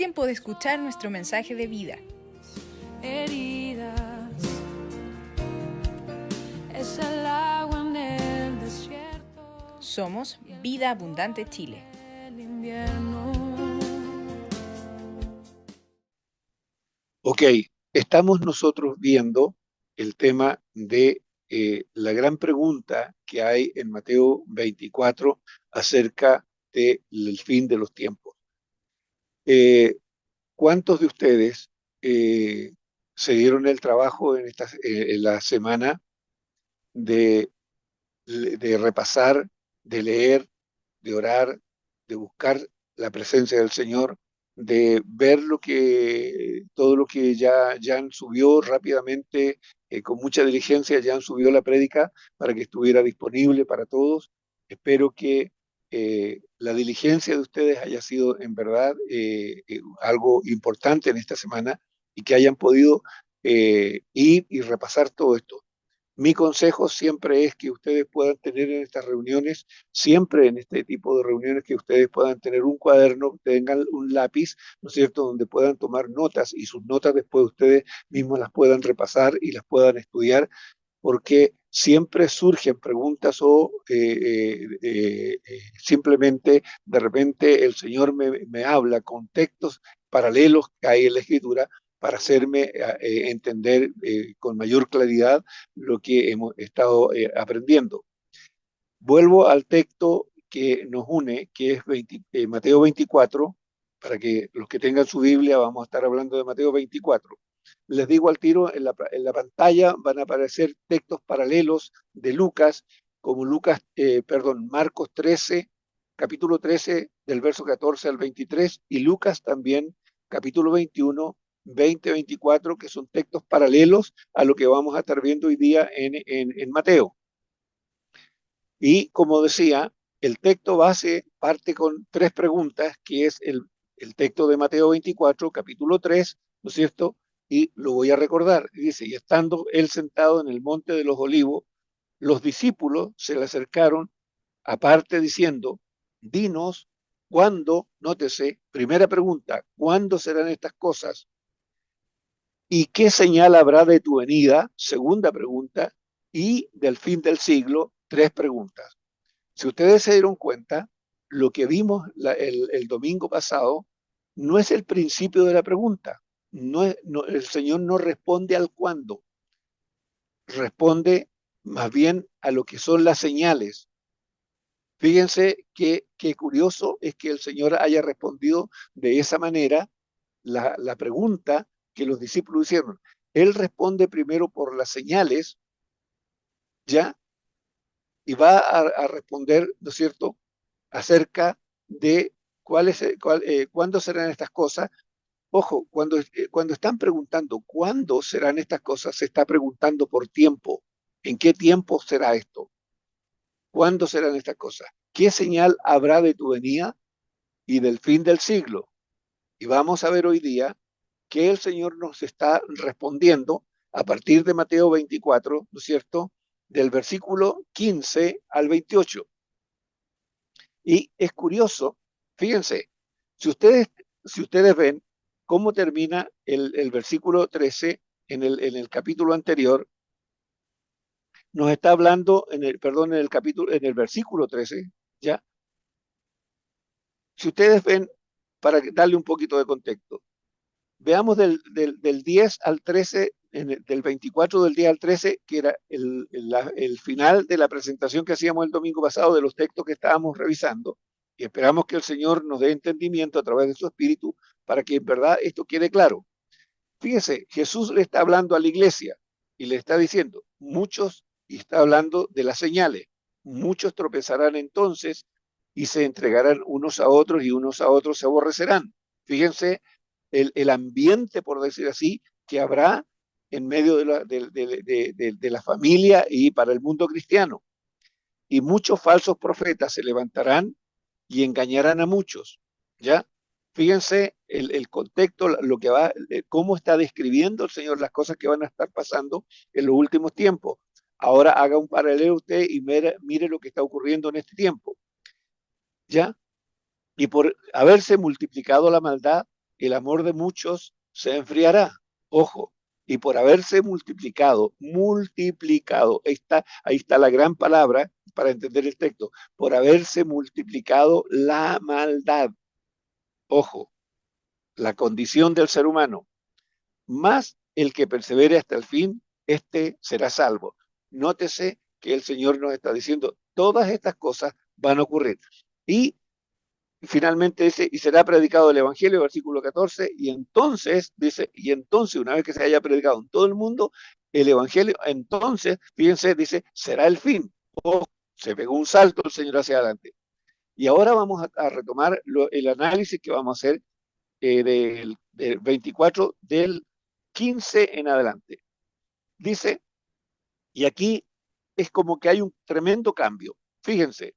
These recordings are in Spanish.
tiempo de escuchar nuestro mensaje de vida. Heridas, es el agua en el desierto. Somos Vida Abundante Chile. El invierno. Ok, estamos nosotros viendo el tema de la gran pregunta que hay en Mateo 24 acerca del fin de los tiempos. ¿Cuántos de ustedes se dieron el trabajo en la semana de repasar, de leer, de orar, de buscar la presencia del Señor, de ver todo lo que ya Jan subió rápidamente, con mucha diligencia? Jan subió la prédica para que estuviera disponible para todos. Espero que la diligencia de ustedes haya sido en verdad algo importante en esta semana y que hayan podido ir y repasar todo esto. Mi consejo siempre es que ustedes puedan tener en estas reuniones, siempre en este tipo de reuniones, que ustedes puedan tener un cuaderno, tengan un lápiz, ¿no es cierto?, donde puedan tomar notas, y sus notas después ustedes mismos las puedan repasar y las puedan estudiar, porque siempre surgen preguntas o simplemente de repente el Señor me habla con textos paralelos que hay en la Escritura para hacerme entender con mayor claridad lo que hemos estado aprendiendo. Vuelvo al texto que nos une, que es Mateo 24, para que los que tengan su Biblia, vamos a estar hablando de Mateo 24. Les digo al tiro, en la pantalla van a aparecer textos paralelos de Lucas, como Marcos 13, capítulo 13, del verso 14 al 23, y Lucas también, capítulo 21, 20-24, que son textos paralelos a lo que vamos a estar viendo hoy día en Mateo. Y como decía, el texto base parte con tres preguntas, que es el texto de Mateo 24, capítulo 3, ¿no es cierto? Y lo voy a recordar. Dice: y estando él sentado en el monte de los olivos, los discípulos se le acercaron aparte diciendo: dinos cuándo, nótese, primera pregunta, ¿cuándo serán estas cosas? ¿Y qué señal habrá de tu venida? Segunda pregunta. Y del fin del siglo, tres preguntas. Si ustedes se dieron cuenta, lo que vimos el domingo pasado no es el principio de la pregunta. El Señor no responde al cuándo, responde más bien a lo que son las señales. Fíjense qué curioso es que el Señor haya respondido de esa manera la pregunta que los discípulos hicieron. Él responde primero por las señales, ¿ya? Y va a responder, ¿no es cierto?, acerca de cuándo serán estas cosas. Ojo, cuando están preguntando cuándo serán estas cosas, se está preguntando por tiempo. ¿En qué tiempo será esto? ¿Cuándo serán estas cosas? ¿Qué señal habrá de tu venida y del fin del siglo? Y vamos a ver hoy día que el Señor nos está respondiendo a partir de Mateo 24, ¿no es cierto?, del versículo 15 al 28. Y es curioso, fíjense, si ustedes ven cómo termina el versículo 13 en el capítulo anterior, nos está hablando, en el versículo 13, ¿ya? Si ustedes ven, para darle un poquito de contexto, veamos del 10 al 13, del 24 del 10 al 13, que era el final de la presentación que hacíamos el domingo pasado de los textos que estábamos revisando, y esperamos que el Señor nos dé entendimiento a través de su Espíritu para que en verdad esto quede claro. Fíjese, Jesús le está hablando a la iglesia y le está diciendo, y está hablando de las señales, muchos tropezarán entonces y se entregarán unos a otros y unos a otros se aborrecerán. Fíjense el ambiente, por decir así, que habrá en medio de la familia y para el mundo cristiano. Y muchos falsos profetas se levantarán y engañarán a muchos, ¿ya? Fíjense el contexto, cómo está describiendo el Señor las cosas que van a estar pasando en los últimos tiempos. Ahora haga un paralelo usted y mire lo que está ocurriendo en este tiempo, ¿ya? Y por haberse multiplicado la maldad, el amor de muchos se enfriará. Ojo, y por haberse multiplicado, ahí está la gran palabra para entender el texto, por haberse multiplicado la maldad. Ojo, la condición del ser humano, más el que persevere hasta el fin, este será salvo. Nótese que el Señor nos está diciendo, todas estas cosas van a ocurrir. Y finalmente dice, y será predicado el Evangelio, versículo 14, y entonces, dice, y entonces, una vez que se haya predicado en todo el mundo, el Evangelio, entonces, fíjense, dice, será el fin. Oh, se pegó un salto el Señor hacia adelante. Y ahora vamos a retomar el análisis que vamos a hacer del 24 del 15 en adelante. Dice, y aquí es como que hay un tremendo cambio. Fíjense,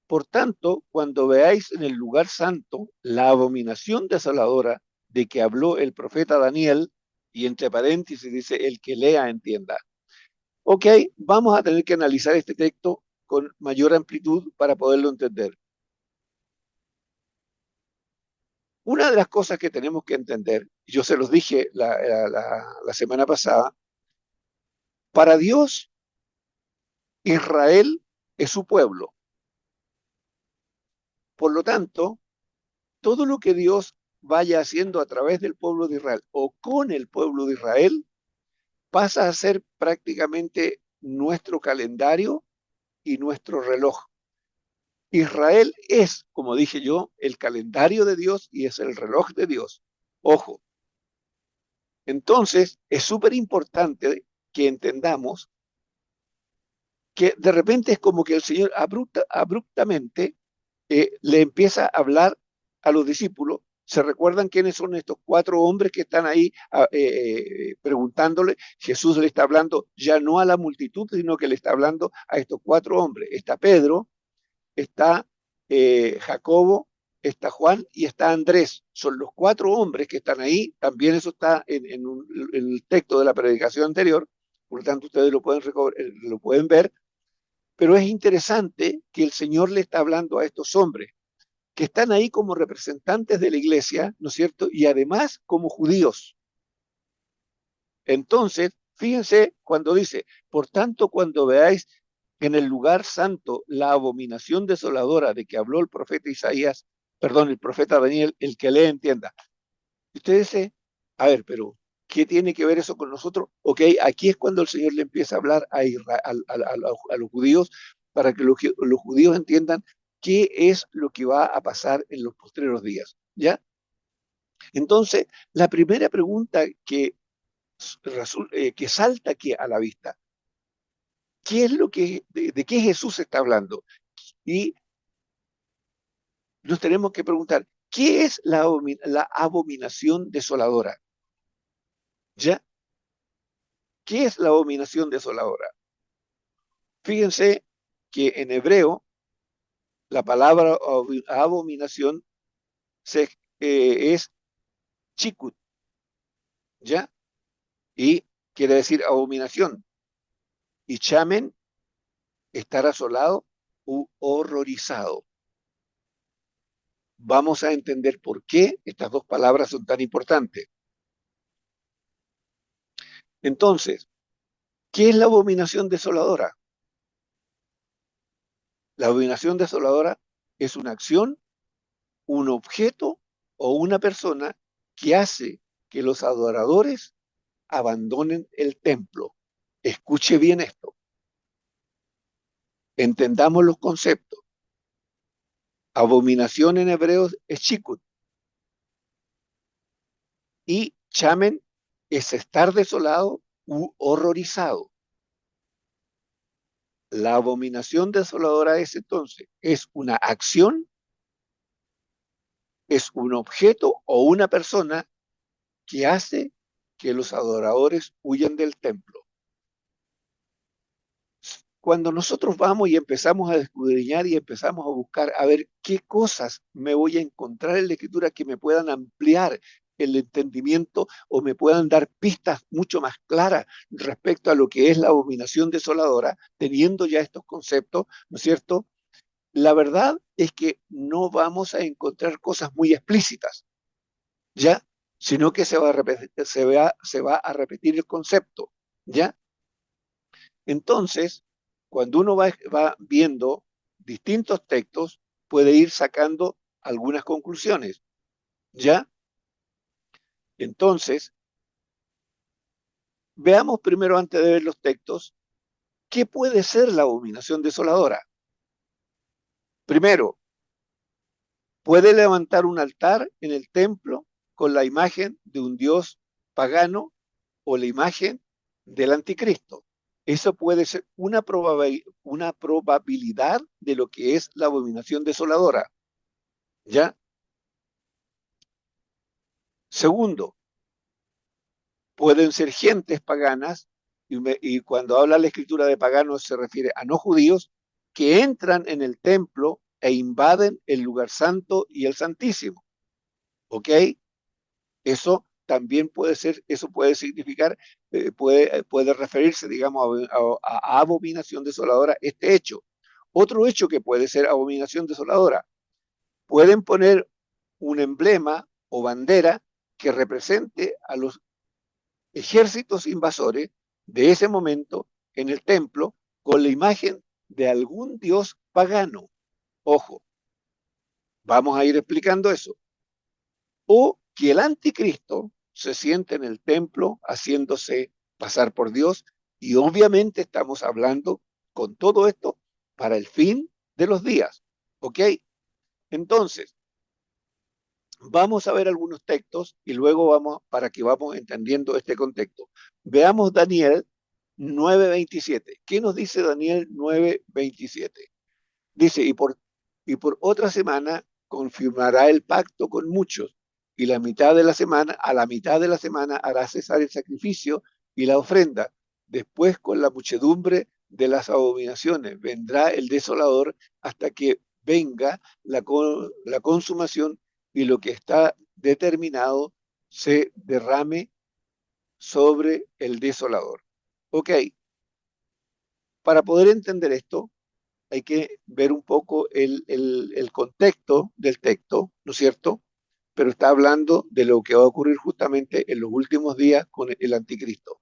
por tanto, cuando veáis en el lugar santo la abominación desoladora de que habló el profeta Daniel, y entre paréntesis dice, el que lea entienda. Ok, vamos a tener que analizar este texto con mayor amplitud para poderlo entender. Una de las cosas que tenemos que entender, yo se los dije la semana pasada, para Dios, Israel es su pueblo. Por lo tanto, todo lo que Dios vaya haciendo a través del pueblo de Israel o con el pueblo de Israel pasa a ser prácticamente nuestro calendario y nuestro reloj. Israel es, como dije yo, el calendario de Dios y es el reloj de Dios. Ojo. Entonces, es súper importante que entendamos que de repente es como que el Señor abruptamente le empieza a hablar a los discípulos. ¿Se recuerdan quiénes son estos 4 hombres que están ahí preguntándole? Jesús le está hablando ya no a la multitud, sino que le está hablando a estos 4 hombres. Está Pedro, está Jacobo, está Juan y está Andrés. Son los 4 hombres que están ahí. También eso está en el texto de la predicación anterior. Por lo tanto, ustedes lo pueden ver. Pero es interesante que el Señor le está hablando a estos hombres que están ahí como representantes de la iglesia, ¿no es cierto? Y además como judíos. Entonces, fíjense cuando dice, por tanto, cuando veáis en el lugar santo la abominación desoladora de que habló el profeta Isaías, perdón, el profeta Daniel, el que lee entienda. Usted dice, a ver, pero ¿qué tiene que ver eso con nosotros? Ok, aquí es cuando el Señor le empieza a hablar a los judíos para que los judíos entiendan qué es lo que va a pasar en los postreros días, ¿ya? Entonces, la primera pregunta que salta aquí a la vista, ¿qué es de qué Jesús está hablando? Y nos tenemos que preguntar, ¿qué es la abominación desoladora? ¿Ya? ¿Qué es la abominación desoladora? Fíjense que en hebreo la palabra abominación es chikut, ¿ya? Y quiere decir abominación. Y chamen, estar asolado u horrorizado. Vamos a entender por qué estas 2 palabras son tan importantes. Entonces, ¿qué es la abominación desoladora? La abominación desoladora es una acción, un objeto o una persona que hace que los adoradores abandonen el templo. Escuche bien esto. Entendamos los conceptos. Abominación en hebreo es chikut. Y chamen es estar desolado u horrorizado. La abominación desoladora es entonces, es una acción, es un objeto o una persona que hace que los adoradores huyan del templo. Cuando nosotros vamos y empezamos a escudriñar y empezamos a buscar a ver qué cosas me voy a encontrar en la escritura que me puedan ampliar el entendimiento o me puedan dar pistas mucho más claras respecto a lo que es la abominación desoladora, teniendo ya estos conceptos, ¿no es cierto? La verdad es que no vamos a encontrar cosas muy explícitas. ¿ya? Sino que se va a repetir el concepto, ¿ya? Entonces, cuando uno va viendo distintos textos, puede ir sacando algunas conclusiones, ¿ya? Entonces, veamos primero, antes de ver los textos, ¿qué puede ser la abominación desoladora? Primero, puede levantar un altar en el templo con la imagen de un dios pagano o la imagen del anticristo. Eso puede ser una probabilidad de lo que es la abominación desoladora, ¿ya? Segundo, pueden ser gentes paganas, y cuando habla la escritura de paganos se refiere a no judíos, que entran en el templo e invaden el lugar santo y el santísimo, ¿ok? Eso también puede ser, eso puede significar, puede referirse, digamos, a abominación desoladora este hecho. Otro hecho que puede ser abominación desoladora, pueden poner un emblema o bandera que represente a los ejércitos invasores de ese momento en el templo con la imagen de algún dios pagano. Ojo, vamos a ir explicando eso. O que el anticristo se siente en el templo haciéndose pasar por Dios, y obviamente estamos hablando con todo esto para el fin de los días. ¿Ok? Entonces, vamos a ver algunos textos y luego para que vamos entendiendo este contexto. Veamos Daniel 9:27. ¿Qué nos dice Daniel 9:27? Dice, y por otra semana confirmará el pacto con muchos, y a la mitad de la semana hará cesar el sacrificio y la ofrenda. Después, con la muchedumbre de las abominaciones, vendrá el desolador hasta que venga la consumación y lo que está determinado se derrame sobre el desolador. Ok, para poder entender esto, hay que ver un poco el contexto del texto, ¿no es cierto? Pero está hablando de lo que va a ocurrir justamente en los últimos días con el anticristo.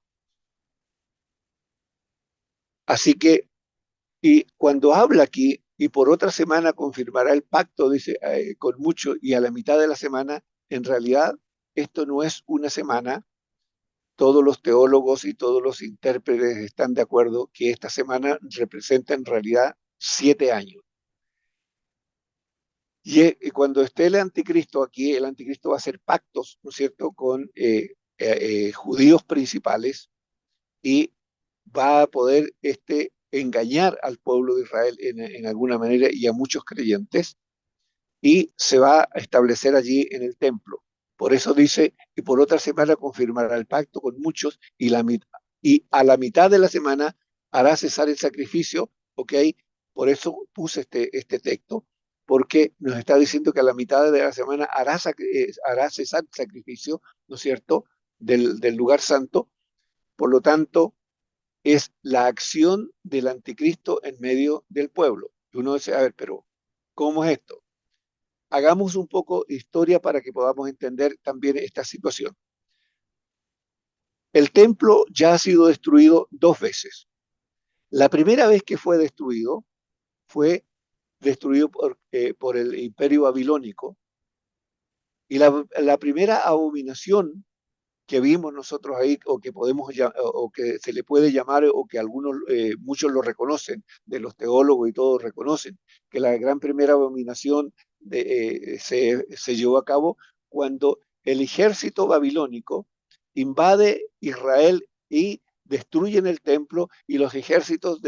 Así que, y cuando habla aquí, y por otra semana confirmará el pacto, dice, con mucho, y a la mitad de la semana, en realidad, esto no es una semana. Todos los teólogos y todos los intérpretes están de acuerdo que esta semana representa en realidad 7 años. Y cuando esté el anticristo aquí, el anticristo va a hacer pactos, ¿no es cierto?, con judíos principales, y va a poder engañar al pueblo de Israel en alguna manera y a muchos creyentes, y se va a establecer allí en el templo. Por eso dice, y por otra semana confirmará el pacto con muchos, y a la mitad de la semana hará cesar el sacrificio, ¿ok? Por eso puse este texto, porque nos está diciendo que a la mitad de la semana hará cesar el sacrificio, ¿no es cierto?, del lugar santo. Por lo tanto, es la acción del anticristo en medio del pueblo. Y uno dice, a ver, pero ¿cómo es esto? Hagamos un poco historia para que podamos entender también esta situación. El templo ya ha sido destruido 2 veces. La primera vez que fue destruido por el imperio babilónico, y la primera abominación que vimos nosotros ahí, o que o que se le puede llamar, o que muchos lo reconocen, de los teólogos y todos reconocen, que la gran primera abominación se llevó a cabo cuando el ejército babilónico invade Israel y destruyen el templo, y los ejércitos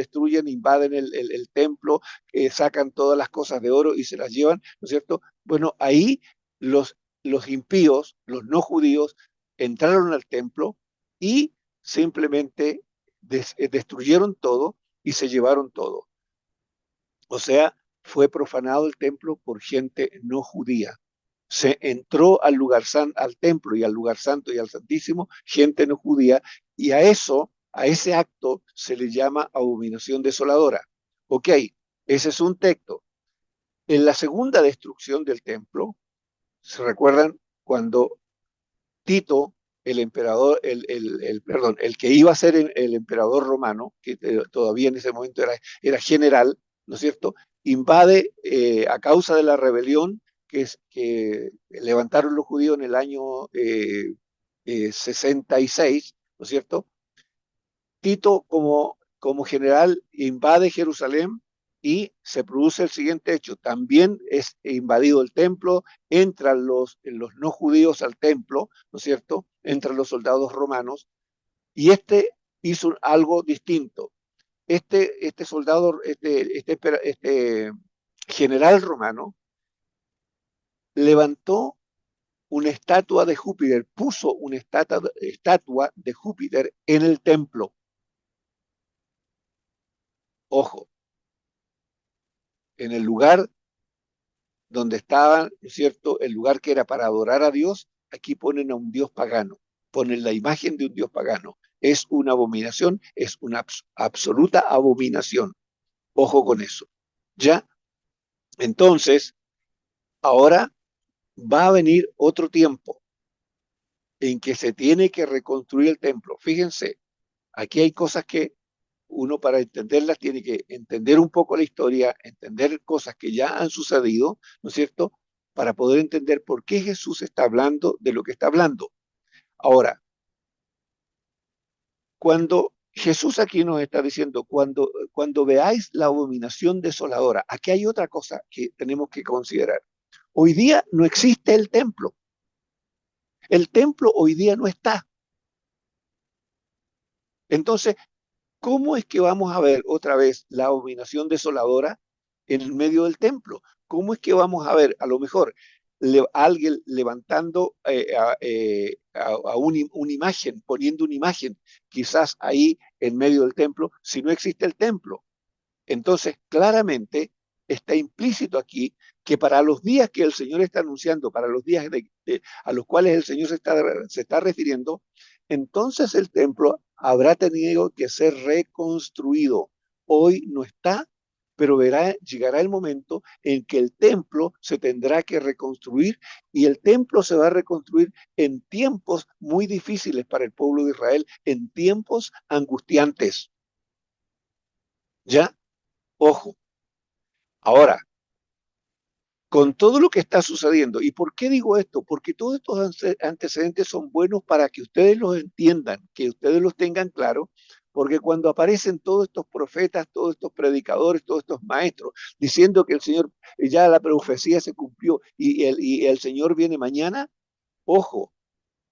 invaden el templo, sacan todas las cosas de oro y se las llevan, ¿no es cierto? Bueno, ahí los impíos, los no judíos, entraron al templo y simplemente destruyeron todo y se llevaron todo. O sea, fue profanado el templo por gente no judía. Se entró al templo y al lugar santo y al santísimo, gente no judía, y a ese acto se le llama abominación desoladora. Ok, ese es un texto. En la segunda destrucción del templo, ¿se recuerdan cuando Tito, el emperador, perdón, el que iba a ser el emperador romano, que todavía en ese momento era general, ¿no es cierto? Invade a causa de la rebelión que levantaron los judíos en el año 66, ¿no es cierto? Tito como general invade Jerusalén y se produce el siguiente hecho. También es invadido el templo, entran los no judíos al templo, ¿no es cierto? Entran los soldados romanos y este hizo algo distinto. Este soldado, este general romano levantó una estatua de Júpiter, puso una estatua de Júpiter en el templo. Ojo, en el lugar donde estaba, ¿no es cierto?, el lugar que era para adorar a Dios, aquí ponen a un Dios pagano, ponen la imagen de un Dios pagano. Es una abominación, es una absoluta abominación. Ojo con eso. ¿Ya? Entonces, ahora va a venir otro tiempo en que se tiene que reconstruir el templo. Fíjense, aquí hay cosas que uno para entenderlas tiene que entender un poco la historia, entender cosas que ya han sucedido, ¿no es cierto? Para poder entender por qué Jesús está hablando de lo que está hablando. Ahora, cuando Jesús aquí nos está diciendo, cuando veáis la abominación desoladora, aquí hay otra cosa que tenemos que considerar. Hoy día no existe el templo. El templo hoy día no está. Entonces, ¿cómo es que vamos a ver otra vez la abominación desoladora en el medio del templo? ¿Cómo es que vamos a ver, a lo mejor, alguien levantando una imagen, poniendo una imagen, quizás ahí en medio del templo, si no existe el templo? Entonces, claramente está implícito aquí que para los días que el Señor está anunciando, para los días a los cuales el Señor se está refiriendo, entonces el templo habrá tenido que ser reconstruido. Hoy no está, pero llegará el momento en que el templo se tendrá que reconstruir y el templo se va a reconstruir en tiempos muy difíciles para el pueblo de Israel, en tiempos angustiantes. ¿Ya? Ojo. Ahora, con todo lo que está sucediendo, ¿y por qué digo esto? Porque todos estos antecedentes son buenos para que ustedes los entiendan, que ustedes los tengan claro, porque cuando aparecen todos estos profetas, todos estos predicadores, todos estos maestros, diciendo que el Señor, ya la profecía se cumplió y el Señor viene mañana, ojo,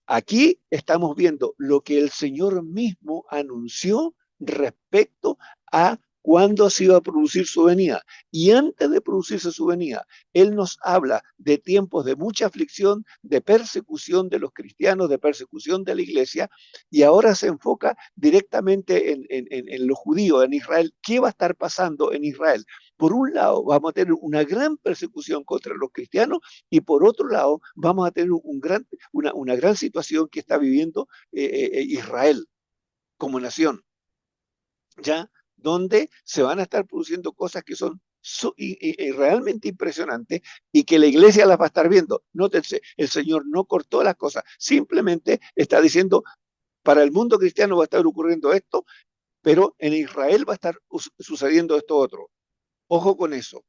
aquí estamos viendo lo que el Señor mismo anunció respecto a cuándo se iba a producir su venida. Y antes de producirse su venida, Él nos habla de tiempos de mucha aflicción, de persecución de los cristianos, de persecución de la iglesia, y ahora se enfoca directamente en los judíos, en Israel. ¿Qué va a estar pasando en Israel? Por un lado, vamos a tener una gran persecución contra los cristianos y por otro lado, vamos a tener una gran situación que está viviendo Israel como nación, ¿ya? Donde se van a estar produciendo cosas que son realmente impresionantes y que la iglesia las va a estar viendo. Nótense, el Señor no cortó las cosas, simplemente está diciendo, para el mundo cristiano va a estar ocurriendo esto, pero en Israel va a estar sucediendo esto otro. Ojo con eso,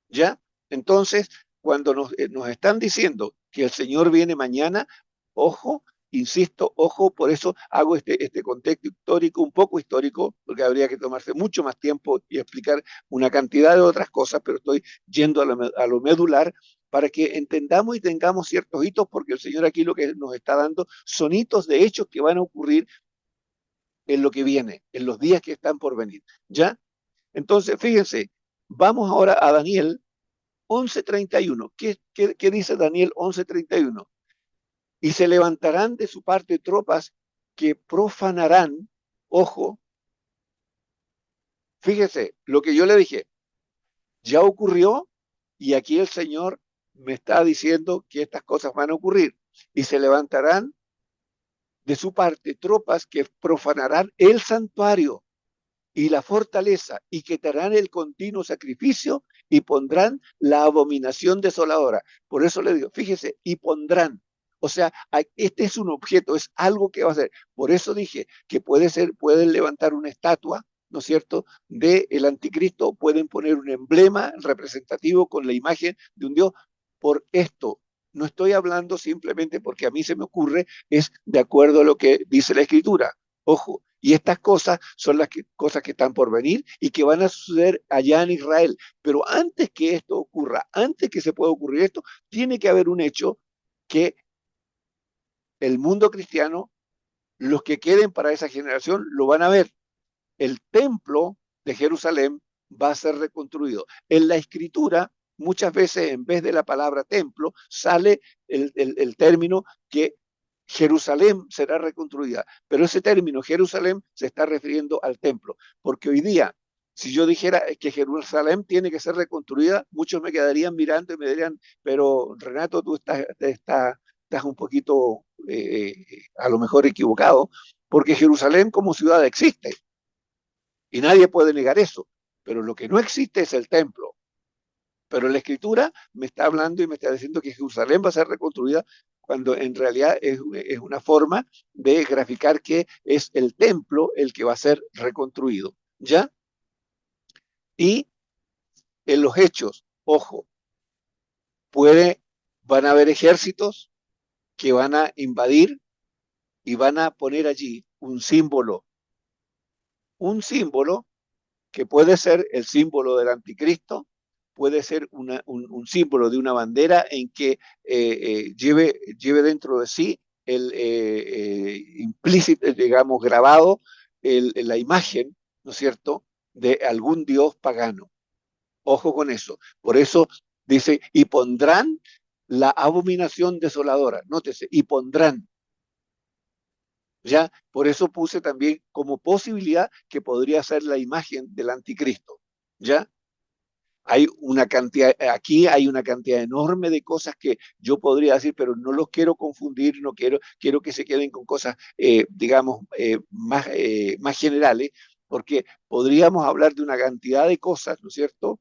¿ya? Entonces, cuando nos están diciendo que el Señor viene mañana, ojo, insisto, ojo, por eso hago este contexto histórico, un poco histórico, porque habría que tomarse mucho más tiempo y explicar una cantidad de otras cosas, pero estoy yendo a lo medular para que entendamos y tengamos ciertos hitos, porque el Señor aquí lo que nos está dando son hitos de hechos que van a ocurrir en lo que viene, en los días que están por venir, ¿ya? Entonces, fíjense, vamos ahora a Daniel 11:31. ¿Qué dice Daniel 11:31? Y se levantarán de su parte tropas que profanarán, ojo, fíjese, lo que yo le dije, ya ocurrió y aquí el Señor me está diciendo que estas cosas van a ocurrir. Y se levantarán de su parte tropas que profanarán el santuario y la fortaleza y quitarán el continuo sacrificio y pondrán la abominación desoladora. Por eso le digo, fíjese, y pondrán. O sea, este es un objeto, es algo que va a ser. Por eso dije que pueden levantar una estatua, ¿no es cierto?, del anticristo, pueden poner un emblema representativo con la imagen de un Dios. Por esto, no estoy hablando simplemente porque a mí se me ocurre, es de acuerdo a lo que dice la Escritura. Ojo, y estas cosas son cosas que están por venir y que van a suceder allá en Israel. Pero antes que esto ocurra, antes que se pueda ocurrir esto, tiene que haber un hecho que el mundo cristiano, los que queden para esa generación, lo van a ver. El templo de Jerusalén va a ser reconstruido. En la Escritura, muchas veces en vez de la palabra templo, sale el término que Jerusalén será reconstruida. Pero ese término Jerusalén se está refiriendo al templo, porque hoy día, si yo dijera que Jerusalén tiene que ser reconstruida, muchos me quedarían mirando y me dirían, pero Renato, tú estás un poquito a lo mejor equivocado, porque Jerusalén como ciudad existe y nadie puede negar eso, pero lo que no existe es el templo. Pero la Escritura me está hablando y me está diciendo que Jerusalén va a ser reconstruida cuando en realidad es una forma de graficar que es el templo el que va a ser reconstruido, ¿ya? Y en los hechos, ojo, van a haber ejércitos que van a invadir y van a poner allí un símbolo que puede ser el símbolo del anticristo, puede ser un símbolo de una bandera en que lleve dentro de sí el implícito, digamos, grabado la imagen, ¿no es cierto?, de algún dios pagano. Ojo con eso. Por eso dice, y pondrán la abominación desoladora. Nótese, y pondrán. ¿Ya? Por eso puse también como posibilidad que podría ser la imagen del anticristo. ¿Ya? Hay una cantidad, aquí hay una cantidad enorme de cosas que yo podría decir, pero no los quiero confundir, no quiero que se queden con cosas, digamos, más generales, porque podríamos hablar de una cantidad de cosas, ¿no es cierto?,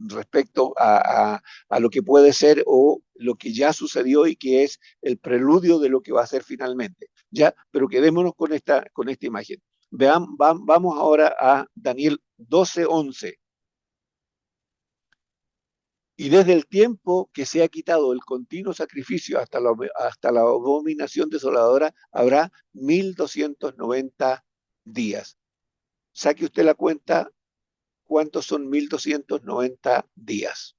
respecto a lo que puede ser o lo que ya sucedió y que es el preludio de lo que va a ser finalmente, ¿ya? Pero quedémonos con esta imagen. Vamos ahora a Daniel 12:11. Y desde el tiempo que se ha quitado el continuo sacrificio hasta la abominación desoladora, habrá 1290 días. Saque usted la cuenta, ¿cuántos son 1290 días?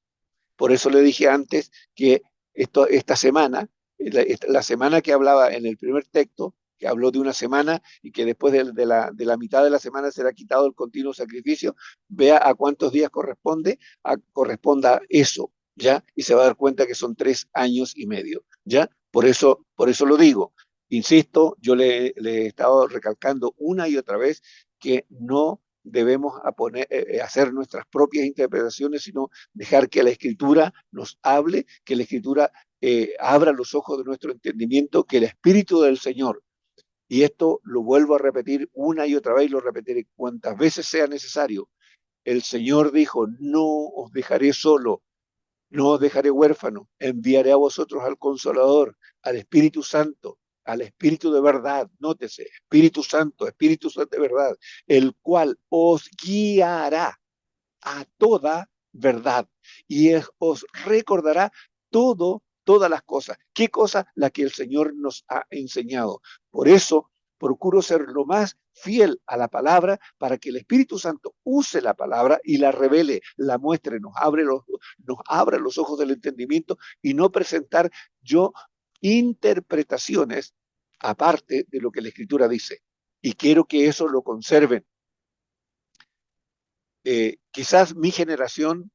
Por eso le dije antes que esta semana, la semana que hablaba en el primer texto, que habló de una semana y que después de la mitad de la semana será quitado el continuo sacrificio, vea a cuántos días corresponda eso, ¿ya? Y se va a dar cuenta que son 3 años y medio, ¿ya? Por eso lo digo. Insisto, yo le he estado recalcando una y otra vez que no debemos hacer nuestras propias interpretaciones, sino dejar que la Escritura nos hable, que la Escritura abra los ojos de nuestro entendimiento, que el Espíritu del Señor, y esto lo vuelvo a repetir una y otra vez, y lo repetiré cuantas veces sea necesario, el Señor dijo, no os dejaré solo, no os dejaré huérfano, enviaré a vosotros al Consolador, al Espíritu Santo, al Espíritu de verdad, nótese, Espíritu Santo de verdad, el cual os guiará a toda verdad y os recordará todas las cosas. ¿Qué cosas? Las que el Señor nos ha enseñado. Por eso procuro ser lo más fiel a la palabra para que el Espíritu Santo use la palabra y la revele, la muestre, nos abra los ojos del entendimiento y no presentar yo interpretaciones aparte de lo que la Escritura dice. Y quiero que eso lo conserven. Quizás mi generación,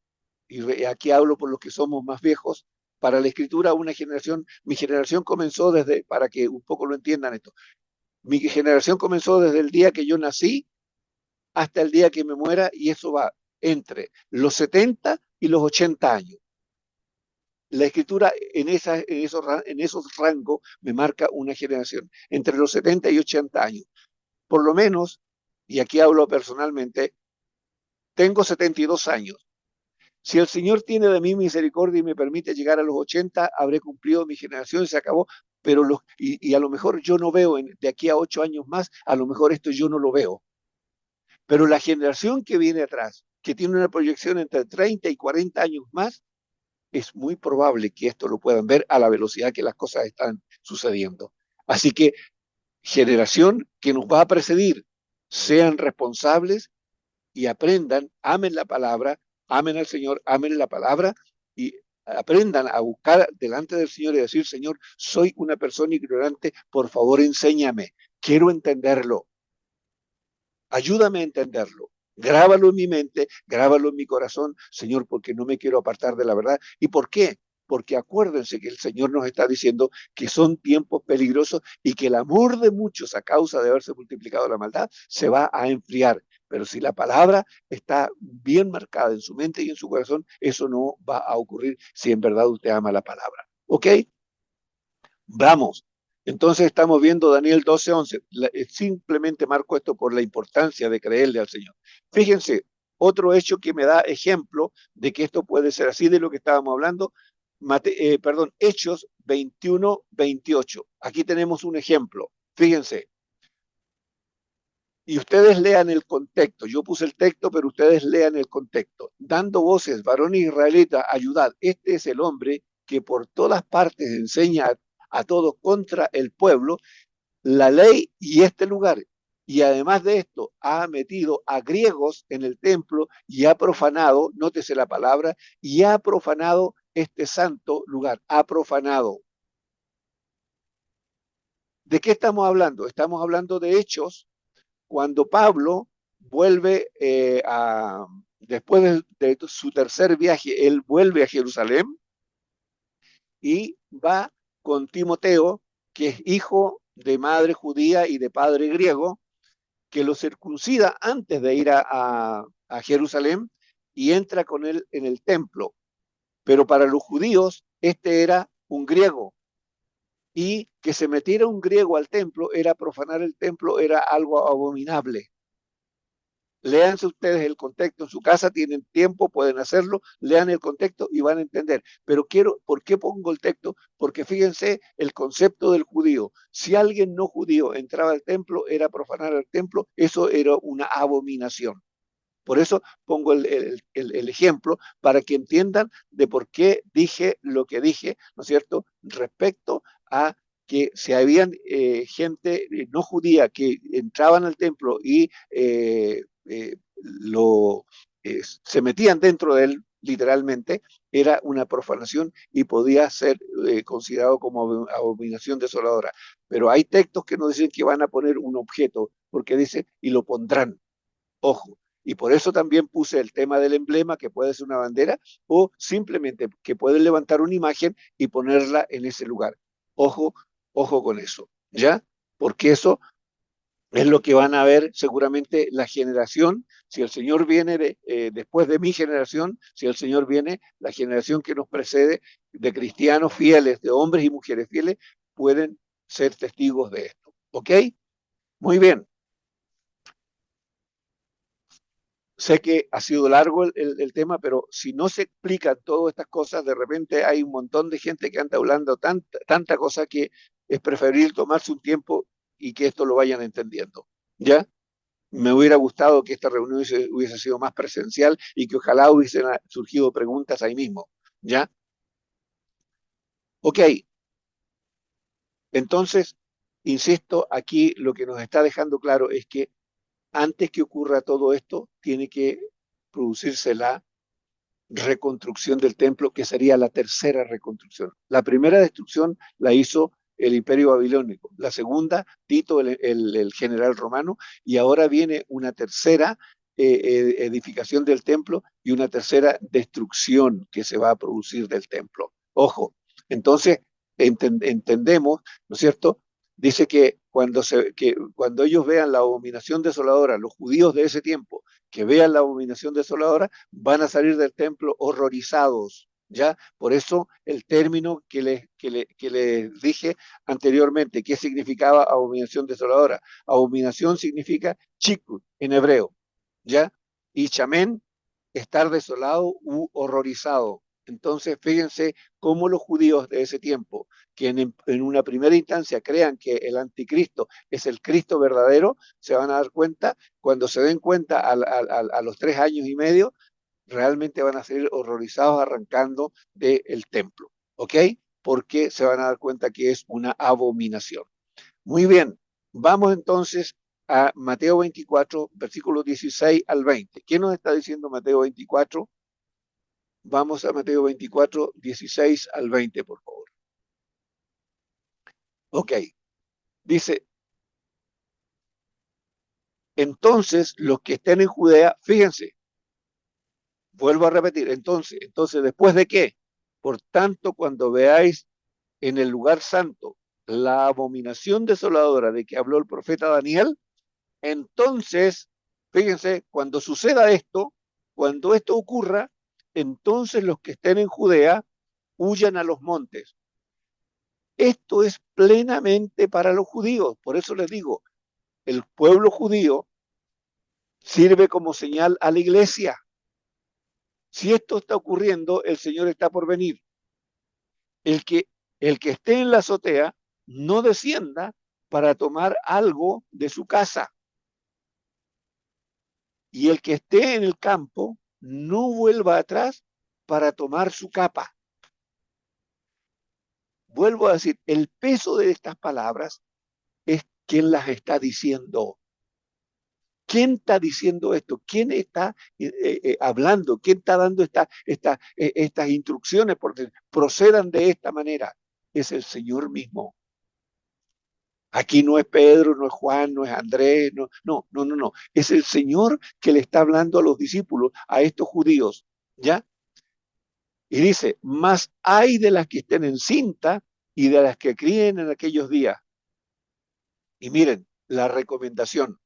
y aquí hablo por los que somos más viejos, para la Escritura mi generación comenzó para que un poco lo entiendan esto, mi generación comenzó desde el día que yo nací hasta el día que me muera, y eso va entre los 70 y los 80 años. La Escritura en esos rangos me marca una generación, entre los 70 y 80 años. Por lo menos, y aquí hablo personalmente, tengo 72 años. Si el Señor tiene de mí misericordia y me permite llegar a los 80, habré cumplido mi generación y se acabó. pero y a lo mejor yo no veo de aquí a 8 años más, a lo mejor esto yo no lo veo. Pero la generación que viene atrás, que tiene una proyección entre 30 y 40 años más, es muy probable que esto lo puedan ver a la velocidad que las cosas están sucediendo. Así que generación que nos va a precedir, sean responsables y aprendan, amen la palabra, amen al Señor, amen la palabra y aprendan a buscar delante del Señor y decir, Señor, soy una persona ignorante, por favor enséñame, quiero entenderlo, ayúdame a entenderlo. Grábalo en mi mente, grábalo en mi corazón, Señor, porque no me quiero apartar de la verdad. ¿Y por qué? Porque acuérdense que el Señor nos está diciendo que son tiempos peligrosos y que el amor de muchos a causa de haberse multiplicado la maldad se va a enfriar. Pero si la palabra está bien marcada en su mente y en su corazón, eso no va a ocurrir si en verdad usted ama la palabra. ¿Ok? Vamos. Entonces estamos viendo Daniel 12:11. Simplemente marco esto por la importancia de creerle al Señor. Fíjense, otro hecho que me da ejemplo de que esto puede ser así de lo que estábamos hablando. Hechos 21:28. Aquí tenemos un ejemplo. Fíjense. Y ustedes lean el contexto. Yo puse el texto, pero ustedes lean el contexto. Dando voces, varones israelitas, ayudad. Este es el hombre que por todas partes enseña a todos contra el pueblo la ley y este lugar. Y además de esto, ha metido a griegos en el templo y ha profanado, nótese la palabra, y ha profanado este santo lugar. Ha profanado. ¿De qué estamos hablando? Estamos hablando de Hechos, cuando Pablo vuelve después de su tercer viaje, él vuelve a Jerusalén y va con Timoteo, que es hijo de madre judía y de padre griego, que lo circuncida antes de ir a Jerusalén y entra con él en el templo. Pero para los judíos, este era un griego. Y que se metiera un griego al templo era profanar el templo, era algo abominable. Léanse ustedes el contexto en su casa, tienen tiempo, pueden hacerlo, lean el contexto y van a entender. Pero ¿por qué pongo el texto? Porque fíjense el concepto del judío. Si alguien no judío entraba al templo, era profanar el templo, eso era una abominación. Por eso pongo el ejemplo para que entiendan de por qué dije lo que dije, ¿no es cierto?, respecto a que si habían gente no judía que entraban al templo y se metían dentro de él, literalmente, era una profanación y podía ser considerado como abominación desoladora. Pero hay textos que nos dicen que van a poner un objeto, porque dice, y lo pondrán. Ojo. Y por eso también puse el tema del emblema, que puede ser una bandera, o simplemente que pueden levantar una imagen y ponerla en ese lugar. Ojo, ojo con eso, ¿ya? Porque eso es lo que van a ver seguramente la generación, si el Señor viene después de mi generación, si el Señor viene, la generación que nos precede, de cristianos fieles, de hombres y mujeres fieles, pueden ser testigos de esto. ¿Ok? Muy bien. Sé que ha sido largo el tema, pero si no se explican todas estas cosas, de repente hay un montón de gente que anda hablando tanta cosa que es preferible tomarse un tiempo y que esto lo vayan entendiendo. ¿Ya? Me hubiera gustado que esta reunión hubiese sido más presencial y que ojalá hubiesen surgido preguntas ahí mismo. ¿Ya? Ok. Entonces, insisto, aquí lo que nos está dejando claro es que antes que ocurra todo esto, tiene que producirse la reconstrucción del templo, que sería la tercera reconstrucción. La primera destrucción la hizo el Imperio Babilónico, la segunda, Tito, el general romano, y ahora viene una tercera edificación del templo y una tercera destrucción que se va a producir del templo. Ojo, entonces entendemos, ¿no es cierto? Dice que cuando ellos vean la abominación desoladora, los judíos de ese tiempo, que vean la abominación desoladora, van a salir del templo horrorizados, ¿ya? Por eso el término que les dije anteriormente, ¿qué significaba abominación desoladora? Abominación significa chikut en hebreo, ¿ya? Y chamén, estar desolado u horrorizado. Entonces, fíjense cómo los judíos de ese tiempo, que en una primera instancia crean que el anticristo es el Cristo verdadero, se van a dar cuenta, cuando se den cuenta a los 3 años y medio, realmente van a ser horrorizados arrancando del templo, ¿ok? Porque se van a dar cuenta que es una abominación. Muy bien, vamos entonces a Mateo 24, versículos 16 al 20. ¿Qué nos está diciendo Mateo 24? Vamos a Mateo 24, 16 al 20, por favor. Ok, dice, entonces los que estén en Judea, fíjense, vuelvo a repetir, entonces, ¿después de qué? Por tanto, cuando veáis en el lugar santo la abominación desoladora de que habló el profeta Daniel, entonces, fíjense, cuando suceda esto, cuando esto ocurra, entonces los que estén en Judea huyan a los montes. Esto es plenamente para los judíos. Por eso les digo, el pueblo judío sirve como señal a la iglesia. Si esto está ocurriendo, el Señor está por venir. El que, el que esté en la azotea no descienda para tomar algo de su casa. Y el que esté en el campo no vuelva atrás para tomar su capa. Vuelvo a decir, el peso de estas palabras es quien las está diciendo. ¿Quién está diciendo esto? ¿Quién está hablando? ¿Quién está dando estas instrucciones? Porque procedan de esta manera. Es el Señor mismo. Aquí no es Pedro, no es Juan, no es Andrés, no. Es el Señor que le está hablando a los discípulos, a estos judíos, ¿ya? Y dice, más hay de las que estén en cinta y de las que críen en aquellos días. Y miren, la recomendación,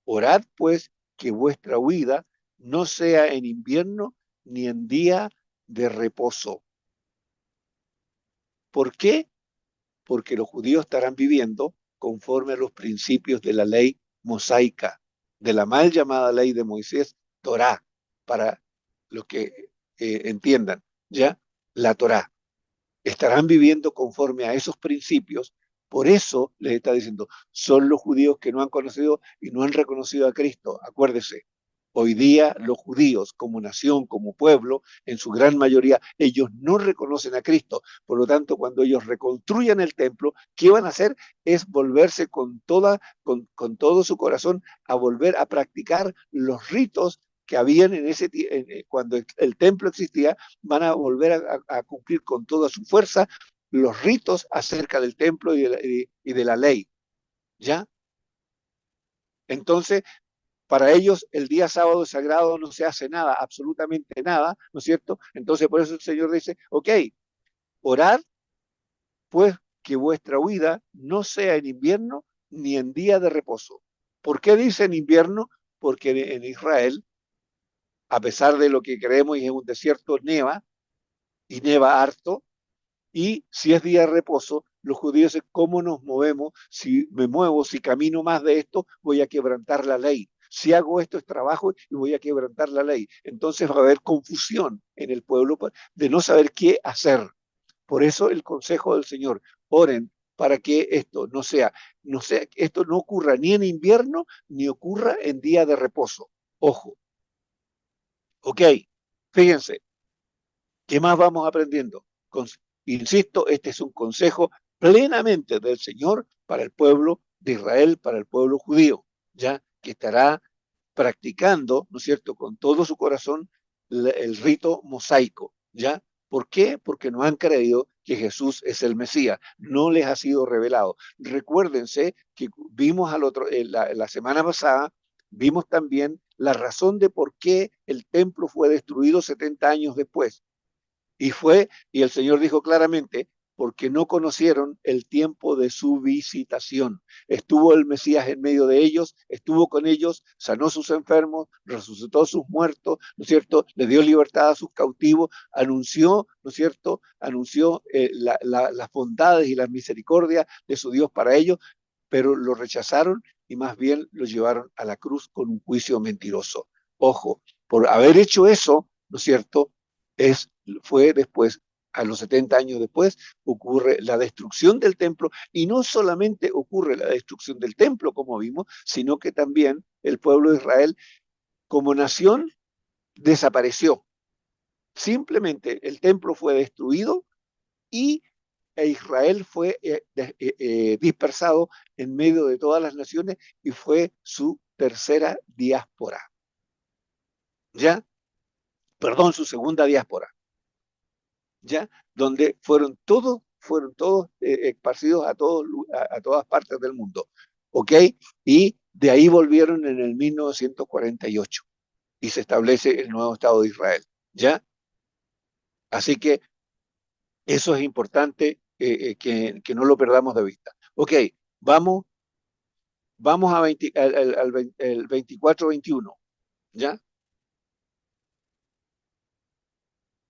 orad pues que vuestra huida no sea en invierno ni en día de reposo. ¿Por qué? Porque los judíos estarán viviendo conforme a los principios de la ley mosaica, de la mal llamada ley de Moisés, Torá, para los que entiendan, ¿ya? La Torá. Estarán viviendo conforme a esos principios. Por eso les está diciendo, son los judíos que no han conocido y no han reconocido a Cristo. Acuérdese, hoy día los judíos como nación, como pueblo, en su gran mayoría, ellos no reconocen a Cristo. Por lo tanto, cuando ellos reconstruyan el templo, ¿qué van a hacer? Es volverse con todo su corazón a volver a practicar los ritos que habían cuando el templo existía, van a volver a cumplir con toda su fuerza los ritos acerca del templo y de la ley. ¿Ya? Entonces, para ellos el día sábado sagrado no se hace nada, absolutamente nada, ¿no es cierto? Entonces por eso el Señor dice, ok, orad pues que vuestra huida no sea en invierno ni en día de reposo. ¿Por qué dice en invierno? Porque en Israel, a pesar de lo que creemos y es un desierto, neva y neva harto, y si es día de reposo, los judíos dicen, ¿cómo nos movemos? Si me muevo, si camino más de esto, voy a quebrantar la ley. Si hago esto es trabajo y voy a quebrantar la ley. Entonces va a haber confusión en el pueblo de no saber qué hacer. Por eso el consejo del Señor, oren para que esto esto no ocurra ni en invierno ni ocurra en día de reposo. Ojo. Ok, fíjense, ¿qué más vamos aprendiendo? Insisto, este es un consejo plenamente del Señor para el pueblo de Israel, para el pueblo judío, ya que estará practicando, ¿no es cierto?, con todo su corazón el rito mosaico, ¿ya? ¿Por qué? Porque no han creído que Jesús es el Mesías, no les ha sido revelado. Recuérdense que vimos la semana pasada, vimos también la razón de por qué el templo fue destruido 70 años después. Y el Señor dijo claramente, porque no conocieron el tiempo de su visitación. Estuvo el Mesías en medio de ellos, estuvo con ellos, sanó sus enfermos, resucitó sus muertos, ¿no es cierto? Le dio libertad a sus cautivos, anunció, ¿no es cierto? Anunció las bondades y las misericordias de su Dios para ellos, pero lo rechazaron y más bien lo llevaron a la cruz con un juicio mentiroso. Ojo, por haber hecho eso, ¿no es cierto?, es fue después, a los 70 años después, ocurre la destrucción del templo, y no solamente ocurre la destrucción del templo, como vimos, sino que también el pueblo de Israel, como nación, desapareció. Simplemente el templo fue destruido y Israel fue dispersado en medio de todas las naciones y fue su tercera diáspora. ¿Ya? Perdón, su segunda diáspora. ¿Ya? Donde fueron todos esparcidos a todas partes del mundo. ¿Ok? Y de ahí volvieron en el 1948 y se establece el nuevo Estado de Israel. ¿Ya? Así que eso es importante que no lo perdamos de vista. Ok, vamos a el 24-21, ¿ya?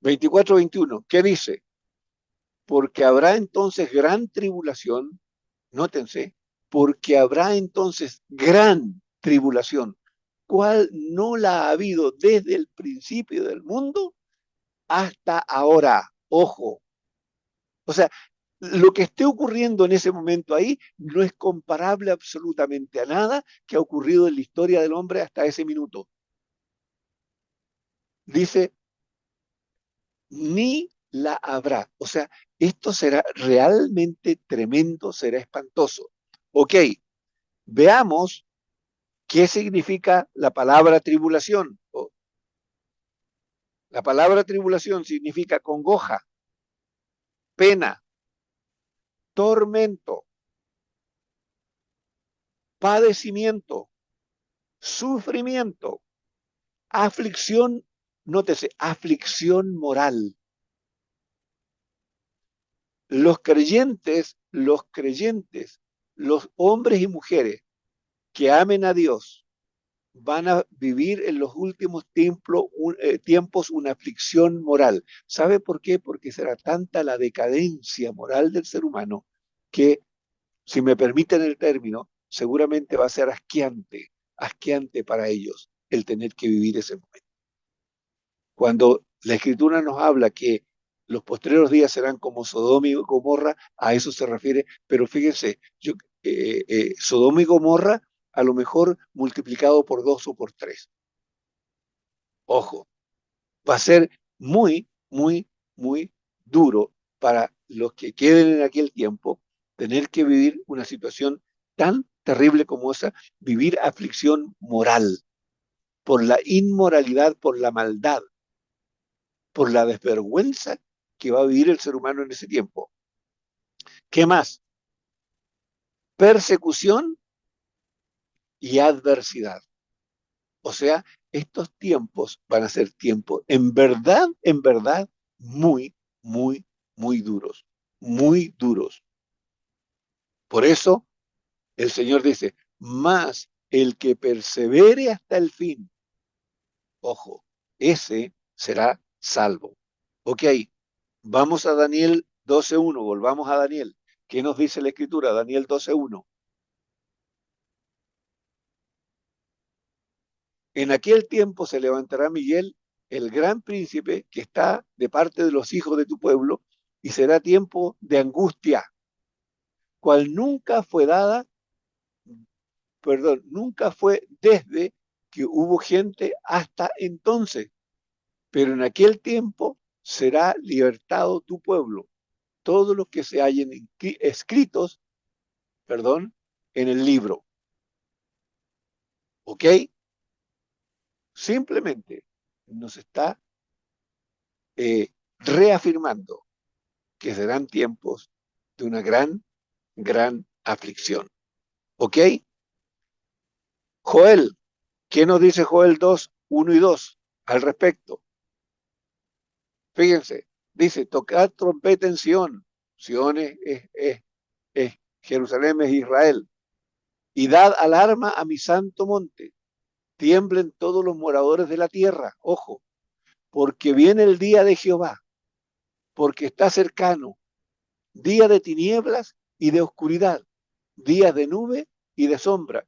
24-21, ¿qué dice? Porque habrá entonces gran tribulación, nótense, porque habrá entonces gran tribulación, cual no la ha habido desde el principio del mundo hasta ahora. Ojo, o sea, lo que esté ocurriendo en ese momento ahí no es comparable absolutamente a nada que ha ocurrido en la historia del hombre hasta ese minuto. Dice, ni la habrá. O sea, esto será realmente tremendo, será espantoso. Ok, veamos qué significa la palabra tribulación. La palabra tribulación significa congoja, pena, tormento, padecimiento, sufrimiento, aflicción, nótese, aflicción moral. Los creyentes, los hombres y mujeres que amen a Dios, van a vivir en los últimos tiempos una aflicción moral. ¿Sabe por qué? Porque será tanta la decadencia moral del ser humano que, si me permiten el término, seguramente va a ser asqueante para ellos el tener que vivir ese momento. Cuando la Escritura nos habla que los postreros días serán como Sodoma y Gomorra, a eso se refiere, pero fíjense, Sodoma y Gomorra a lo mejor multiplicado por 2 o por 3. Ojo, va a ser muy, muy, muy duro para los que queden en aquel tiempo tener que vivir una situación tan terrible como esa, vivir aflicción moral por la inmoralidad, por la maldad, por la desvergüenza que va a vivir el ser humano en ese tiempo. ¿Qué más? Persecución y adversidad. O sea, estos tiempos van a ser tiempos en verdad, muy, muy, muy duros. Muy duros. Por eso el Señor dice, más el que persevere hasta el fin, ojo, ese será salvo. Ok, vamos a Daniel 12:1, volvamos a Daniel. ¿Qué nos dice la Escritura? Daniel 12:1. En aquel tiempo se levantará Miguel, el gran príncipe, que está de parte de los hijos de tu pueblo, y será tiempo de angustia, cual nunca fue dada, nunca fue desde que hubo gente hasta entonces. Pero en aquel tiempo será libertado tu pueblo, todos los que se hallen escritos, en el libro. ¿Ok? Simplemente nos está reafirmando que serán tiempos de una gran, gran aflicción. ¿Ok? Joel, ¿qué nos dice Joel 2:1 y 2 al respecto? Fíjense, dice, tocad trompeta en Sión. Sión es Jerusalén, es Israel. Y dad alarma a mi santo monte. Tiemblen todos los moradores de la tierra. Ojo, porque viene el día de Jehová, porque está cercano. Día de tinieblas y de oscuridad, días de nube y de sombra,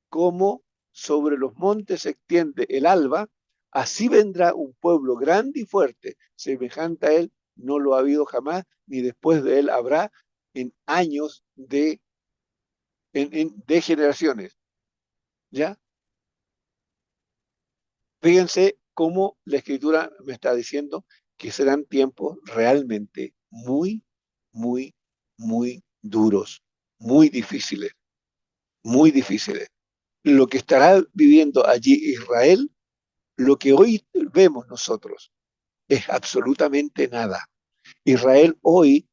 como sobre los montes se extiende el alba, así vendrá un pueblo grande y fuerte, semejante a él, no lo ha habido jamás, ni después de él habrá en años de generaciones. ¿Ya? Fíjense cómo la Escritura me está diciendo que serán tiempos realmente muy, muy, muy duros, muy difíciles, muy difíciles. Lo que estará viviendo allí Israel, lo que hoy vemos nosotros, es absolutamente nada. Israel hoy,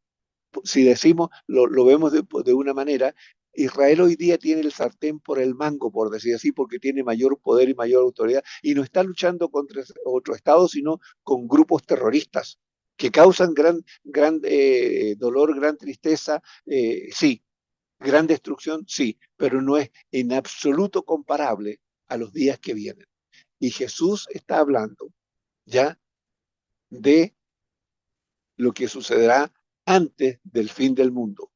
si decimos, lo vemos de una manera, Israel hoy día tiene el sartén por el mango, por decir así, porque tiene mayor poder y mayor autoridad, y no está luchando contra otro Estado, sino con grupos terroristas que causan gran dolor, gran tristeza, sí, gran destrucción, sí, pero no es en absoluto comparable a los días que vienen. Y Jesús está hablando ya de lo que sucederá antes del fin del mundo.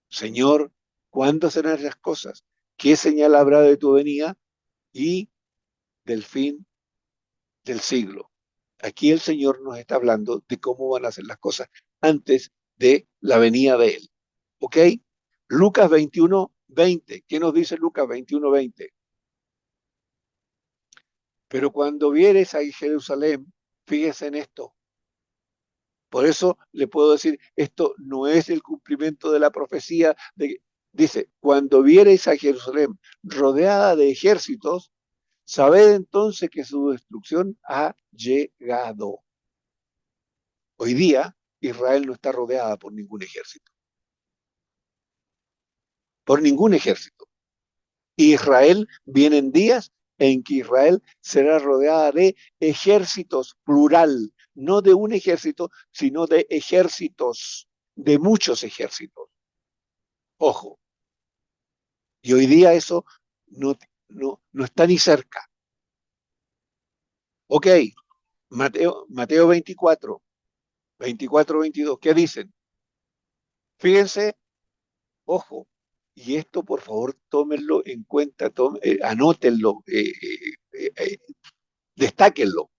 Señor, ¿cuándo serán las cosas? ¿Qué señal habrá de tu venida y del fin del siglo? Aquí el Señor nos está hablando de cómo van a ser las cosas antes de la venida de Él. ¿Ok? Lucas 21:20. ¿Qué nos dice Lucas 21:20? Pero cuando vieres a Jerusalén, fíjese en esto. Por eso le puedo decir, esto no es el cumplimiento de la profecía. Dice, cuando viereis a Jerusalén rodeada de ejércitos, sabed entonces que su destrucción ha llegado. Hoy día, Israel no está rodeada por ningún ejército. Por ningún ejército. Israel, vienen días en que Israel será rodeada de ejércitos, plural, no de un ejército, sino de ejércitos, de muchos ejércitos. Ojo. Y hoy día eso no está ni cerca. Ok, Mateo 24:22, ¿qué dicen? Fíjense, ojo, y esto por favor tómenlo en cuenta, anótenlo, destáquenlo.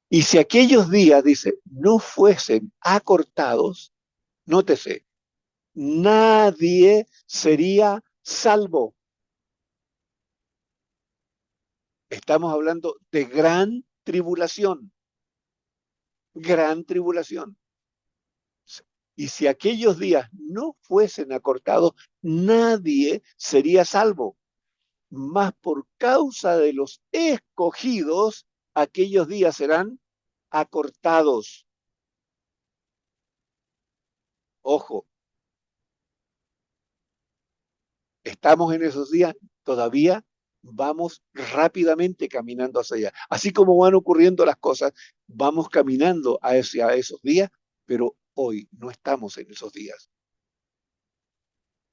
Y si aquellos días, dice, no fuesen acortados, nótese, nadie sería salvo. Estamos hablando de gran tribulación, gran tribulación. Y si aquellos días no fuesen acortados, nadie sería salvo. Mas por causa de los escogidos, aquellos días serán acortados. Ojo, estamos en esos días, todavía vamos rápidamente caminando hacia allá. Así como van ocurriendo las cosas, vamos caminando hacia esos días, pero hoy no estamos en esos días.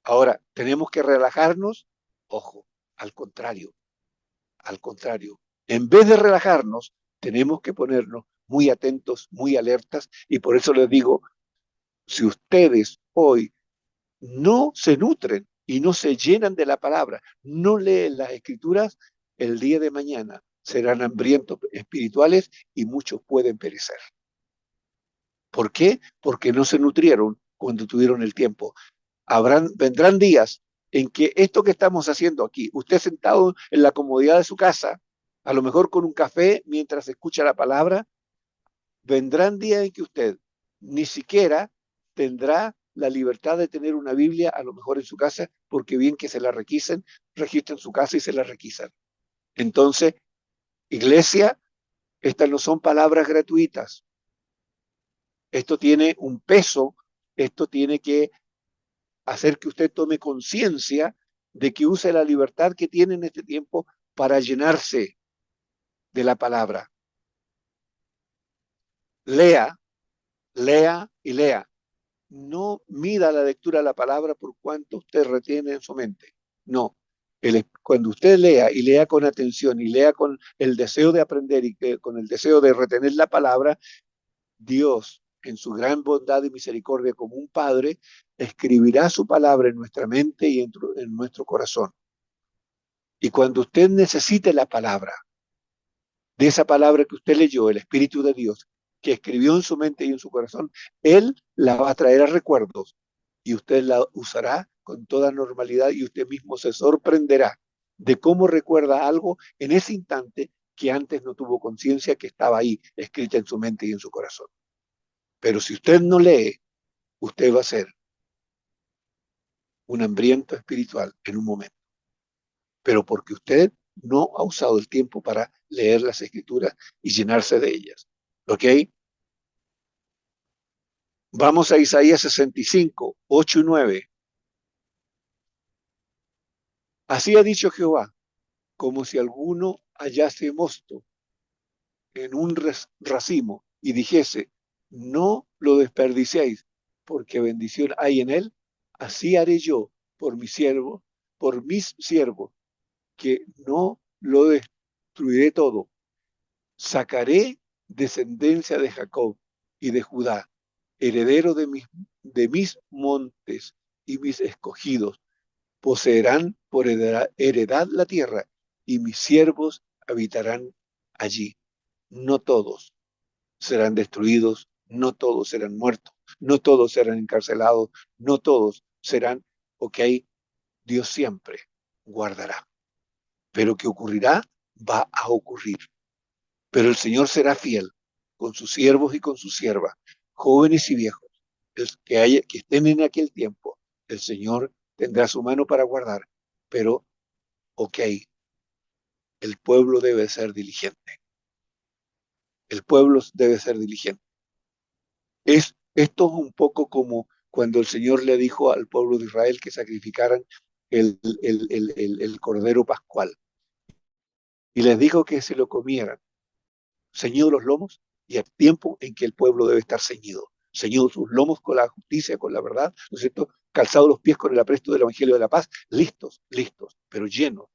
Ahora, ¿tenemos que relajarnos? Ojo, al contrario, al contrario. En vez de relajarnos, tenemos que ponernos muy atentos, muy alertas, y por eso les digo, si ustedes hoy no se nutren y no se llenan de la palabra, no leen las escrituras, el día de mañana serán hambrientos espirituales y muchos pueden perecer. ¿Por qué? Porque no se nutrieron cuando tuvieron el tiempo. Vendrán días en que esto que estamos haciendo aquí, usted sentado en la comodidad de su casa, a lo mejor con un café mientras escucha la palabra, vendrán días en que usted ni siquiera tendrá la libertad de tener una Biblia a lo mejor en su casa, porque bien que se la registren su casa y se la requisan. Entonces, iglesia, estas no son palabras gratuitas. Esto tiene un peso, esto tiene que hacer que usted tome conciencia de que use la libertad que tiene en este tiempo para llenarse de la palabra. Lea, lea y lea. No mida la lectura de la palabra por cuánto usted retiene en su mente. No. Cuando usted lea y lea con atención y lea con el deseo de aprender y con el deseo de retener la palabra, Dios, en su gran bondad y misericordia como un padre, escribirá su palabra en nuestra mente y en nuestro corazón. Y cuando usted necesite la palabra, de esa palabra que usted leyó, el Espíritu de Dios, que escribió en su mente y en su corazón, Él la va a traer a recuerdos y usted la usará con toda normalidad y usted mismo se sorprenderá de cómo recuerda algo en ese instante que antes no tuvo conciencia que estaba ahí, escrita en su mente y en su corazón. Pero si usted no lee, usted va a ser un hambriento espiritual en un momento. Pero porque usted no ha usado el tiempo para leer las escrituras y llenarse de ellas. ¿Ok? Vamos a Isaías 65, 8 y 9. Así ha dicho Jehová, como si alguno hallase mosto en un racimo y dijese, no lo desperdiciéis, porque bendición hay en él, así haré yo por mi siervo, por mis siervos, que no lo destruiré todo. Sacaré descendencia de Jacob y de Judá, heredero de mis montes y mis escogidos, poseerán por heredad la tierra y mis siervos habitarán allí. No todos serán destruidos, no todos serán muertos, no todos serán encarcelados, no todos serán, ok, Dios siempre guardará. Pero que ocurrirá, va a ocurrir. Pero el Señor será fiel con sus siervos y con sus siervas, jóvenes y viejos, que estén en aquel tiempo. El Señor tendrá su mano para guardar, pero, ok, el pueblo debe ser diligente. El pueblo debe ser diligente. Esto es un poco como cuando el Señor le dijo al pueblo de Israel que sacrificaran el cordero pascual y les dijo que se lo comieran, ceñidos los lomos y al tiempo en que el pueblo debe estar ceñido, ceñidos sus lomos con la justicia, con la verdad, ¿no es cierto? Calzados los pies con el apresto del Evangelio de la paz, listos, listos, pero llenos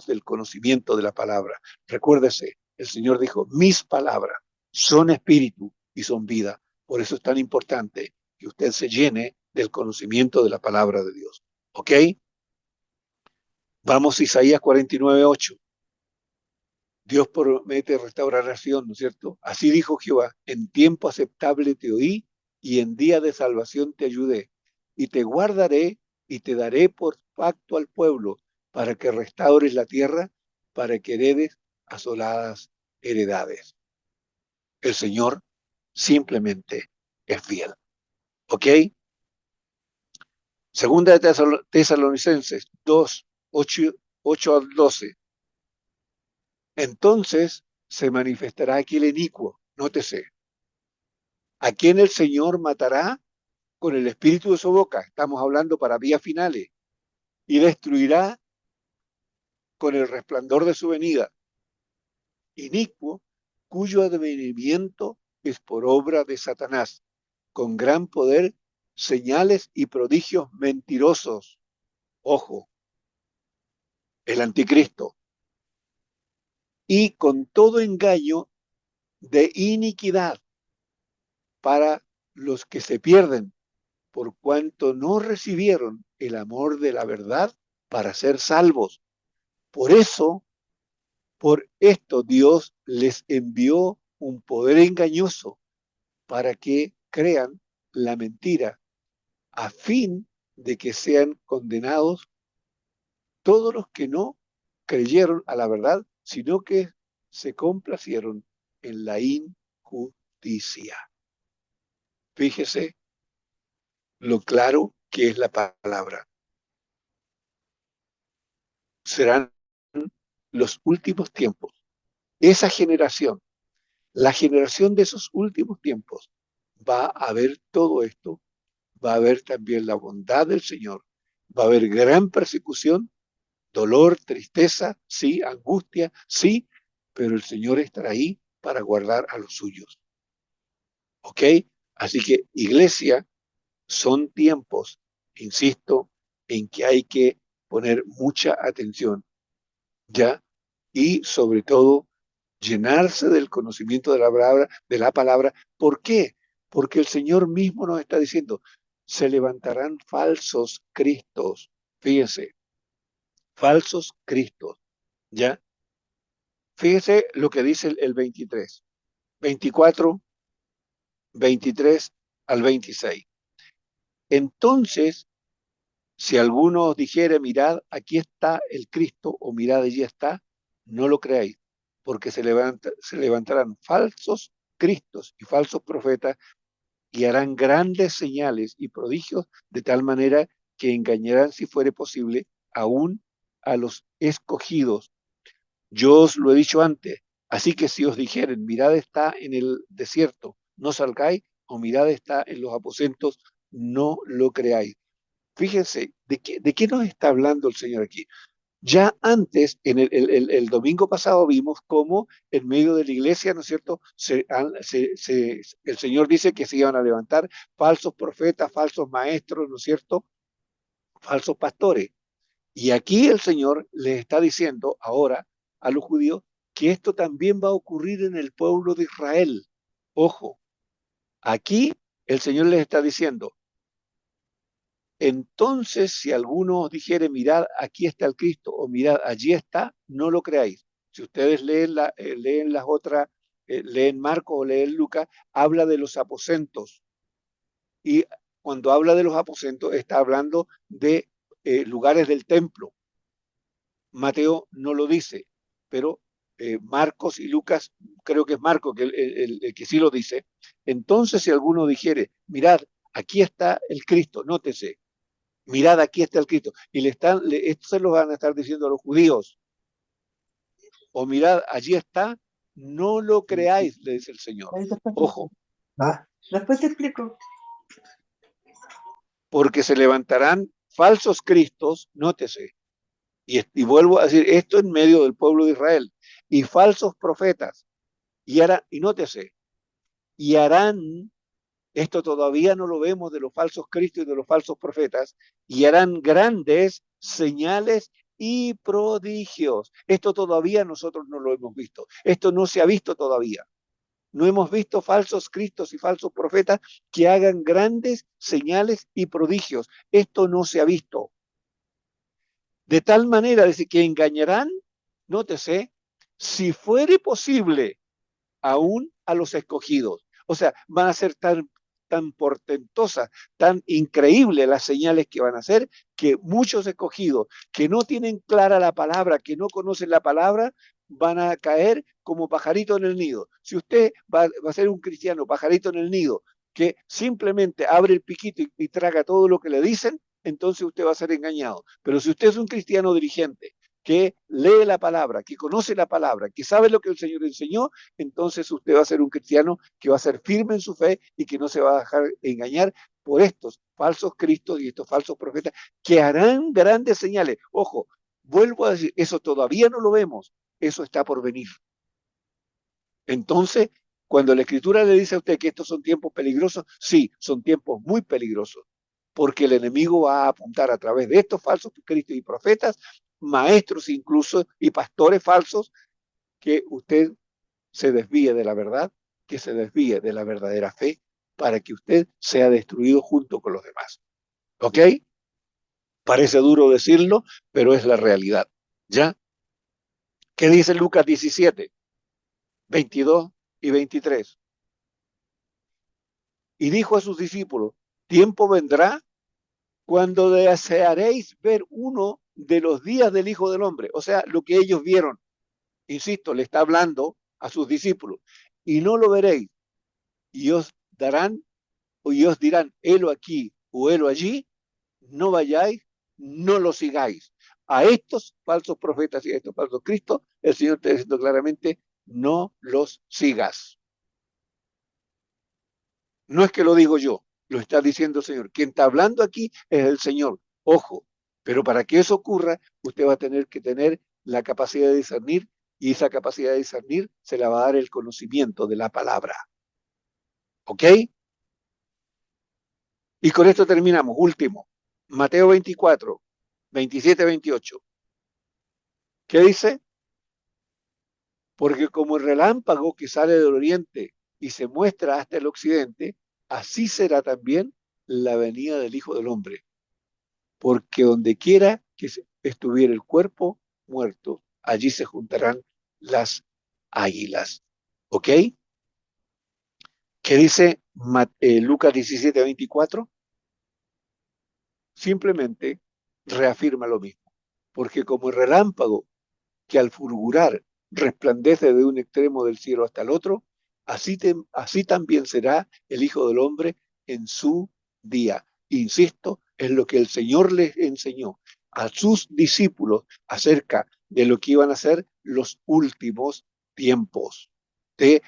del conocimiento de la palabra. Recuérdese, el Señor dijo, mis palabras son espíritu y son vida. Por eso es tan importante que usted se llene del conocimiento de la palabra de Dios. ¿Ok? Vamos a Isaías 49:8. Dios promete restauración, ¿no es cierto? Así dijo Jehová, en tiempo aceptable te oí y en día de salvación te ayudé. Y te guardaré y te daré por pacto al pueblo para que restaures la tierra, para que heredes asoladas heredades. El Señor simplemente es fiel. ¿Ok? Segunda de Tesalonicenses 2, 8 al 12. Entonces se manifestará aquel inicuo, nótese, a quien el Señor matará con el espíritu de su boca, estamos hablando para días finales, y destruirá con el resplandor de su venida. Inicuo, cuyo advenimiento es por obra de Satanás, con gran poder, señales y prodigios mentirosos. Ojo, el anticristo. Y con todo engaño de iniquidad para los que se pierden, por cuanto no recibieron el amor de la verdad para ser salvos. Por eso, por esto Dios les envió un poder engañoso para que crean la mentira, a fin de que sean condenados todos los que no creyeron a la verdad, sino que se complacieron en la injusticia. Fíjese lo claro que es la palabra. Serán los últimos tiempos. Esa generación, la generación de esos últimos tiempos, va a ver todo esto, va a ver también la bondad del Señor, va a haber gran persecución, dolor, tristeza, sí, angustia, sí, pero el Señor estará ahí para guardar a los suyos. ¿Ok? Así que, iglesia, son tiempos, insisto, en que hay que poner mucha atención, ¿ya? Y sobre todo, llenarse del conocimiento de la palabra. ¿Por qué? Porque el Señor mismo nos está diciendo, se levantarán falsos cristos. Fíjense, falsos cristos, ¿ya? Fíjese lo que dice el 23, 24, 23 al 26. Entonces, si alguno os dijere, mirad, aquí está el Cristo, o mirad, allí está, no lo creáis, porque se levantarán falsos cristos y falsos profetas y harán grandes señales y prodigios de tal manera que engañarán, si fuere posible, aún a los escogidos. Yo os lo he dicho antes, así que si os dijeren, mirad está en el desierto, no salgáis, o mirad está en los aposentos, no lo creáis. Fíjense, ¿de qué nos está hablando el Señor aquí? Ya antes, en el domingo pasado, vimos cómo en medio de la iglesia, ¿no es cierto?, el Señor dice que se iban a levantar falsos profetas, falsos maestros, ¿no es cierto?, falsos pastores. Y aquí el Señor les está diciendo ahora a los judíos que esto también va a ocurrir en el pueblo de Israel. Ojo, aquí el Señor les está diciendo, entonces, si alguno os dijere, mirad, aquí está el Cristo, o mirad, allí está, no lo creáis. Si ustedes leen las otras, leen Marcos o leen Lucas, habla de los aposentos. Y cuando habla de los aposentos, está hablando de lugares del templo. Mateo no lo dice, pero Marcos y Lucas, creo que es Marcos el que sí lo dice. Entonces, si alguno dijere, mirad, aquí está el Cristo, nótese, mirad, aquí está el Cristo. Y esto se lo van a estar diciendo a los judíos. O mirad, allí está, no lo creáis, le dice el Señor. Ojo. Después te explico. Porque se levantarán falsos cristos, nótese. Y vuelvo a decir, esto en medio del pueblo de Israel. Y falsos profetas. Y nótese, y harán, esto todavía no lo vemos de los falsos cristos y de los falsos profetas, y harán grandes señales y prodigios. Esto todavía nosotros no lo hemos visto. Esto no se ha visto todavía. No hemos visto falsos cristos y falsos profetas que hagan grandes señales y prodigios. Esto no se ha visto. De tal manera, decir, que engañarán, nótese, si fuere posible, aún a los escogidos. O sea, van a ser tan portentosas, tan increíbles las señales que van a hacer, que muchos escogidos que no tienen clara la palabra, que no conocen la palabra, van a caer como pajarito en el nido. Si usted va a ser un cristiano pajarito en el nido, que simplemente abre el piquito y traga todo lo que le dicen, entonces usted va a ser engañado. Pero si usted es un cristiano dirigente, que lee la palabra, que conoce la palabra, que sabe lo que el Señor enseñó, entonces usted va a ser un cristiano que va a ser firme en su fe y que no se va a dejar engañar por estos falsos cristos y estos falsos profetas que harán grandes señales. Ojo, vuelvo a decir, eso todavía no lo vemos, eso está por venir. Entonces, cuando la Escritura le dice a usted que estos son tiempos peligrosos, sí, son tiempos muy peligrosos, porque el enemigo va a apuntar a través de estos falsos cristos y profetas, maestros incluso y pastores falsos, que usted se desvíe de la verdad, que se desvíe de la verdadera fe, para que usted sea destruido junto con los demás. ¿Ok? Parece duro decirlo, pero es la realidad. ¿Ya? ¿Qué dice Lucas 17, 22 y 23? Y dijo a sus discípulos, tiempo vendrá cuando desearéis ver uno de los días del Hijo del Hombre, o sea, lo que ellos vieron. Insisto, le está hablando a sus discípulos, y no lo veréis, y os darán, y os dirán, helo aquí o helo allí, no vayáis, no lo sigáis. A estos falsos profetas y a estos falsos cristos, el Señor está diciendo claramente, no los sigas. No es que lo digo yo, lo está diciendo el Señor. Quien está hablando aquí es el Señor. Ojo, pero para que eso ocurra, usted va a tener que tener la capacidad de discernir, y esa capacidad de discernir se la va a dar el conocimiento de la palabra. ¿Ok? Y con esto terminamos. Último, Mateo 24, 27, 28. ¿Qué dice? Porque como el relámpago que sale del oriente y se muestra hasta el occidente, así será también la venida del Hijo del Hombre. Porque donde quiera que estuviera el cuerpo muerto, allí se juntarán las águilas. ¿Ok? ¿Qué dice Lucas 17:24? Simplemente reafirma lo mismo. Porque como el relámpago que al fulgurar resplandece de un extremo del cielo hasta el otro, así también será el Hijo del Hombre en su día. Insisto, en lo que el Señor les enseñó a sus discípulos acerca de lo que iban a ser los últimos tiempos. De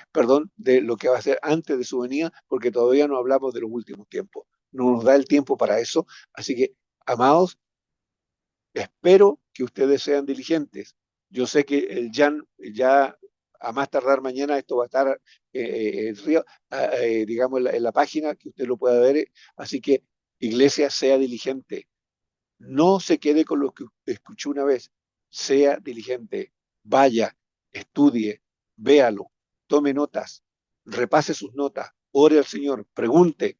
lo que va a ser antes de su venida, porque todavía no hablamos de los últimos tiempos. No nos da el tiempo para eso. Así que, amados, espero que ustedes sean diligentes. Yo sé que el Jan ya a más tardar mañana esto va a estar digamos en la página que usted lo pueda ver. Así que iglesia, sea diligente. No se quede con lo que escuchó una vez. Sea diligente. Vaya, estudie, véalo, tome notas, repase sus notas, ore al Señor, pregunte,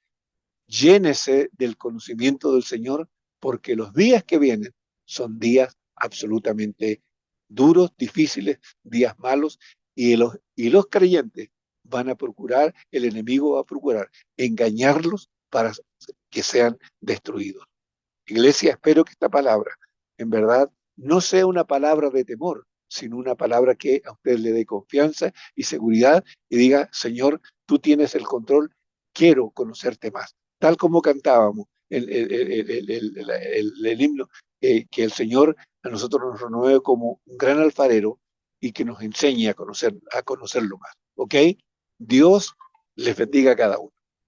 llénese del conocimiento del Señor, porque los días que vienen son días absolutamente duros, difíciles, días malos, y los creyentes van a procurar, el enemigo va a procurar engañarlos para que sean destruidos. Iglesia, espero que esta palabra, en verdad, no sea una palabra de temor, sino una palabra que a usted le dé confianza y seguridad y diga, Señor, tú tienes el control, quiero conocerte más. Tal como cantábamos el himno, que el Señor a nosotros nos renueve como un gran alfarero y que nos enseñe a conocerlo más. ¿Ok? Dios les bendiga a cada uno.